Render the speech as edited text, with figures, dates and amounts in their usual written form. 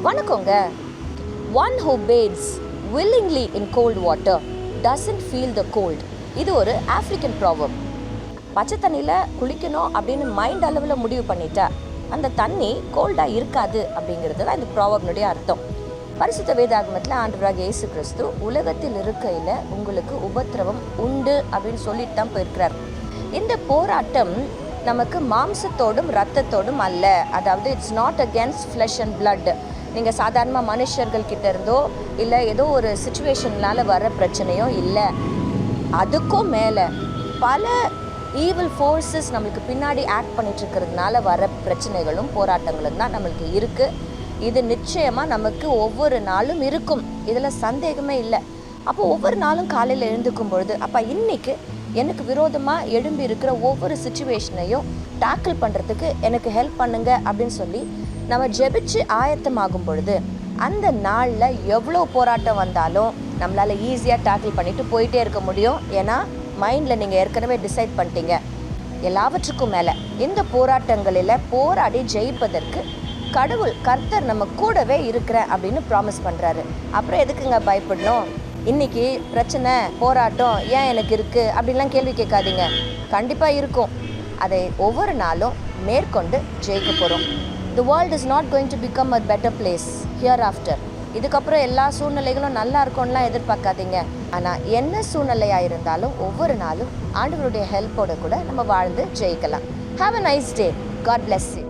வணக்கங்க. One who bathes willingly in cold water doesn't feel the cold. இது ஒரு African proverb. பச்சை தண்ணியில் குளிக்கணும் அப்படின்னு மைண்ட் அளவில் முடிவு பண்ணிட்டா அந்த தண்ணி கோல்டாக இருக்காது அப்படிங்கிறது தான் இந்த ப்ராவர்ப்னுடைய அர்த்தம். பரிசுத்த வேதாகமத்தில் ஆண்டவராகிய இயேசு கிறிஸ்து உலகத்தில் இருக்கையில் உங்களுக்கு உபத்திரவம் உண்டு அப்படின்னு சொல்லிட்டு தான் போயிருக்கிறார். இந்த போராட்டம் நமக்கு மாம்சத்தோடும் இரத்தத்தோடும் அல்ல. அதாவது it's not against flush and blood. நீங்கள் சாதாரணமாக மனுஷர்கள் கிட்ட இருந்தோ இல்லை ஏதோ ஒரு சுச்சுவேஷன்னால் வர பிரச்சனையோ இல்லை. அதுக்கும் மேலே பல ஈவில் ஃபோர்ஸஸ் நம்மளுக்கு பின்னாடி ஆக்ட் பண்ணிட்டு இருக்கிறதுனால வர பிரச்சனைகளும் போராட்டங்களும் தான் நம்மளுக்கு இருக்குது. இது நிச்சயமாக நமக்கு ஒவ்வொரு நாளும் இருக்கும், இதில் சந்தேகமே இல்லை. அப்போ ஒவ்வொரு நாளும் காலையில் எழுந்துக்கும் பொழுது அப்போ இன்றைக்கி எனக்கு விரோதமாக எழும்பி இருக்கிற ஒவ்வொரு சுச்சுவேஷனையும் டேக்கிள் பண்ணுறதுக்கு எனக்கு ஹெல்ப் பண்ணுங்க அப்படின்னு சொல்லி நம்ம ஜெபிச்சு ஆயத்தமாகும் பொழுது அந்த நாளில் எவ்வளோ போராட்டம் வந்தாலும் நம்மளால் ஈஸியாக டேக்கிள் பண்ணிவிட்டு போயிட்டே இருக்க முடியும். ஏன்னா மைண்டில் நீங்கள் ஏற்கனவே டிசைட் பண்ணிட்டீங்க. எல்லாவற்றுக்கும் மேலே இந்த போராட்டங்களில் போராடி ஜெயிப்பதற்கு கர்த்தர் நம்ம கூடவே இருக்கிறேன் அப்படின்னு ப்ராமிஸ் பண்ணுறாரு. அப்புறம் எதுக்குங்க பயப்படணும்? இன்றைக்கி பிரச்சனை போராட்டம் ஏன் எனக்கு இருக்குது அப்படின்லாம் கேள்வி கேட்காதீங்க. கண்டிப்பாக இருக்கும். அதை ஒவ்வொரு நாளும் மேற்கொண்டு ஜெயிக்க போகிறோம். The world is not going to become a better place hereafter. இதுக்கப்புறம் எல்லா சூழ்நிலைகளும் நல்லா இருக்கும்லாம் எதிர்பார்க்காதீங்க. ஆனால் என்ன சூழ்நிலையாக இருந்தாலும் ஒவ்வொரு நாளும் ஆண்டவருடைய ஹெல்ப்போட கூட நம்ம வாழ்ந்து ஜெயிக்கலாம். Have a nice day. God bless you.